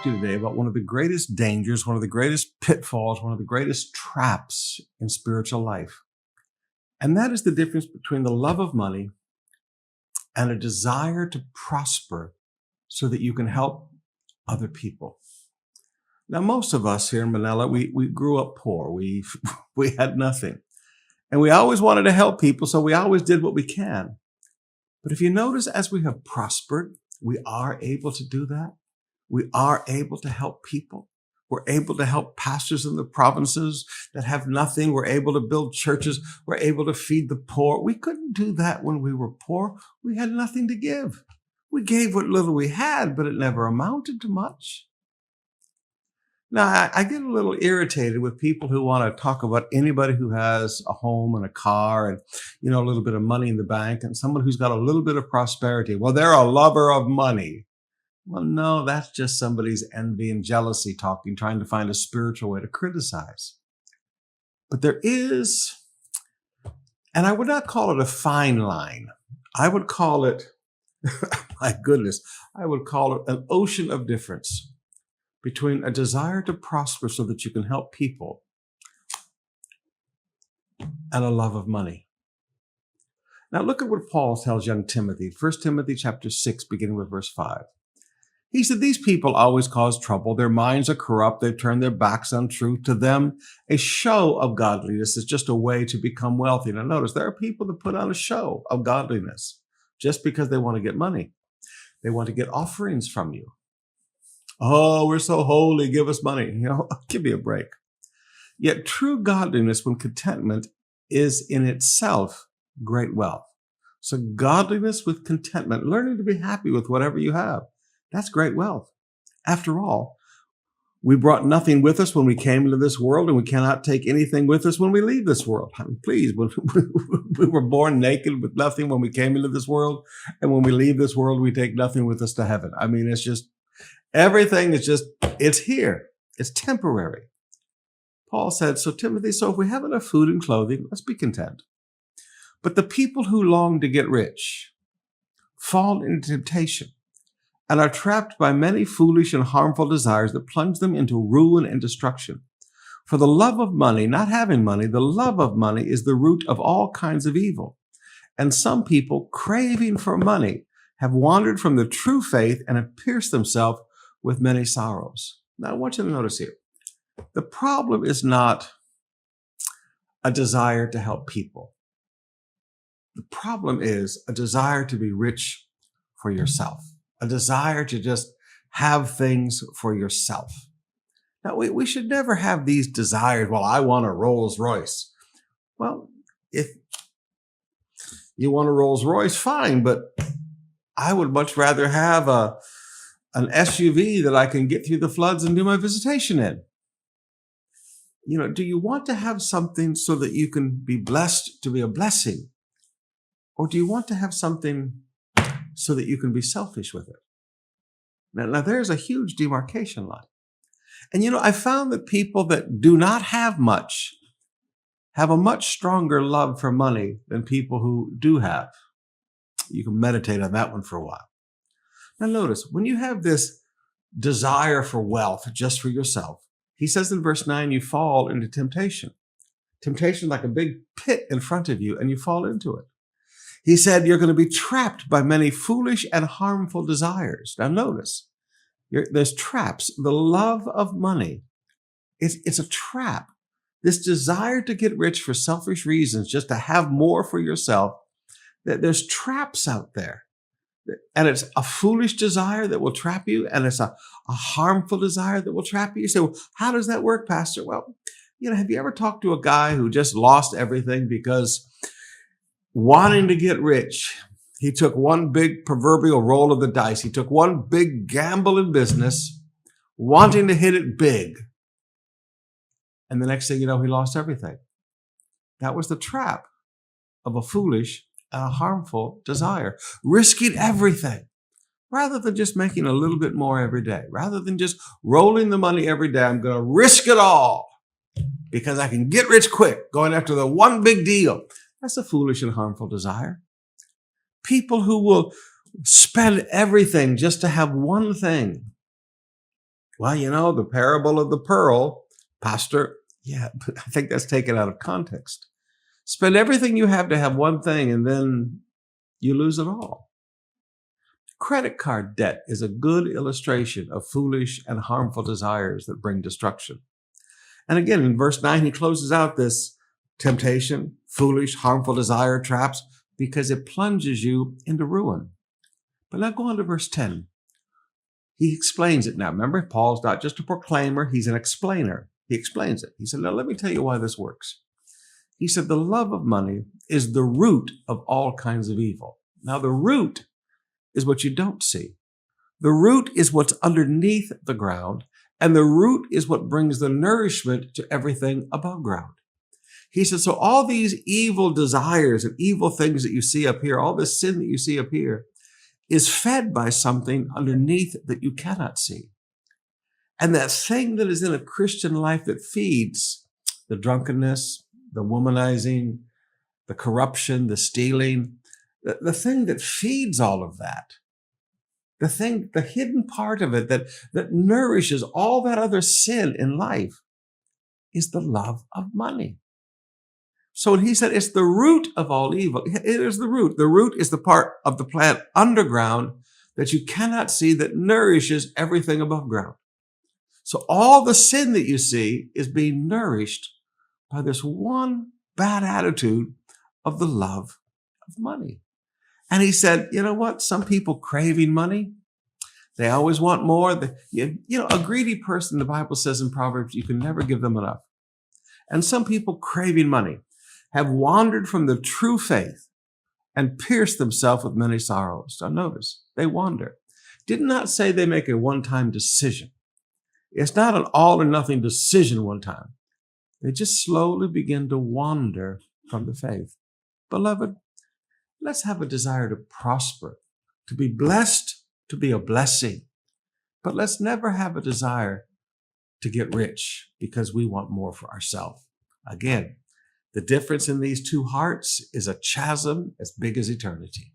talk to you today about one of the greatest dangers, one of the greatest pitfalls, one of the greatest traps in spiritual life. And that is the difference between the love of money and a desire to prosper so that you can help other people. Now, most of us here in Manila, we grew up poor. We had nothing. And we always wanted to help people, so we always did what we can. But if you notice, as we have prospered, we are able to do that. We are able to help people. We're able to help pastors in the provinces that have nothing. We're able to build churches. We're able to feed the poor. We couldn't do that when we were poor. We had nothing to give. We gave what little we had, but it never amounted to much. Now, I get a little irritated with people who want to talk about anybody who has a home and a car and, a little bit of money in the bank, and someone who's got a little bit of prosperity. Well, they're a lover of money. Well, no, that's just somebody's envy and jealousy talking, trying to find a spiritual way to criticize. But there is, and I would not call it a fine line. I would call it, my goodness, I would call it an ocean of difference between a desire to prosper so that you can help people and a love of money. Now look at what Paul tells young Timothy, 1 Timothy chapter 6, beginning with verse 5. He said, these people always cause trouble. Their minds are corrupt. They've turned their backs on truth. To them, a show of godliness is just a way to become wealthy. Now notice, there are people that put on a show of godliness just because they want to get money. They want to get offerings from you. Oh, we're so holy, give us money. Give me a break. Yet true godliness, when contentment, is in itself great wealth. So godliness with contentment, learning to be happy with whatever you have, that's great wealth. After all, we brought nothing with us when we came into this world, and we cannot take anything with us when we leave this world. I mean, please, we were born naked with nothing when we came into this world, and when we leave this world, we take nothing with us to heaven. I mean, it's just, everything is just, it's here. It's temporary. Paul said, so Timothy, so if we have enough food and clothing, let's be content. But the people who long to get rich fall into temptation and are trapped by many foolish and harmful desires that plunge them into ruin and destruction. For the love of money, not having money, the love of money is the root of all kinds of evil. And some people, craving for money, have wandered from the true faith and have pierced themselves with many sorrows. Now, I want you to notice here, the problem is not a desire to help people. The problem is a desire to be rich for yourself, a desire to just have things for yourself. Now, we should never have these desires. Well, I want a Rolls Royce. Well, if you want a Rolls Royce, fine, but I would much rather have an SUV that I can get through the floods and do my visitation in. Do you want to have something so that you can be blessed to be a blessing? Or do you want to have something so that you can be selfish with it? Now there's a huge demarcation line. And I found that people that do not have much have a much stronger love for money than people who do have. You can meditate on that one for a while. Now notice, when you have this desire for wealth just for yourself, he says in verse 9, you fall into temptation. Temptation like a big pit in front of you, and you fall into it. He said you're going to be trapped by many foolish and harmful desires. Now notice, there's traps. The love of money, it's a trap. This desire to get rich for selfish reasons, just to have more for yourself, there's traps out there. And it's a foolish desire that will trap you, and it's a harmful desire that will trap you. You say, well, how does that work, Pastor? Well, have you ever talked to a guy who just lost everything because wanting to get rich, he took one big proverbial roll of the dice. He took one big gamble in business, wanting to hit it big. And the next thing you know, he lost everything. That was the trap of a foolish and a harmful desire, risking everything rather than just making a little bit more every day, rather than just rolling the money every day. I'm going to risk it all because I can get rich quick, going after the one big deal. That's a foolish and harmful desire. People who will spend everything just to have one thing. Well, the parable of the pearl, Pastor. Yeah, but I think that's taken out of context. Spend everything you have to have one thing and then you lose it all. Credit card debt is a good illustration of foolish and harmful desires that bring destruction. And again, in verse 9, he closes out this temptation, foolish, harmful desire traps, because it plunges you into ruin. But now go on to verse 10. He explains it now. Remember, Paul's not just a proclaimer, he's an explainer. He explains it. He said, now let me tell you why this works. He said, the love of money is the root of all kinds of evil. Now, the root is what you don't see. The root is what's underneath the ground, and the root is what brings the nourishment to everything above ground. He said, so all these evil desires and evil things that you see up here, all this sin that you see up here, is fed by something underneath that you cannot see. And that thing that is in a Christian life that feeds the drunkenness, the womanizing, the corruption, the stealing, the thing that feeds all of that, the hidden part of it that nourishes all that other sin in life is the love of money. So he said it's the root of all evil. It is the root. The root is the part of the plant underground that you cannot see that nourishes everything above ground. So all the sin that you see is being nourished by this one bad attitude of the love of money. And he said, you know what? Some people craving money, they always want more. A greedy person, the Bible says in Proverbs, you can never give them enough. And some people craving money have wandered from the true faith and pierced themselves with many sorrows. So notice, they wander. Did not say they make a one-time decision. It's not an all or nothing decision one time. They just slowly begin to wander from the faith. Beloved, let's have a desire to prosper, to be blessed, to be a blessing. But let's never have a desire to get rich because we want more for ourselves. Again, the difference in these two hearts is a chasm as big as eternity.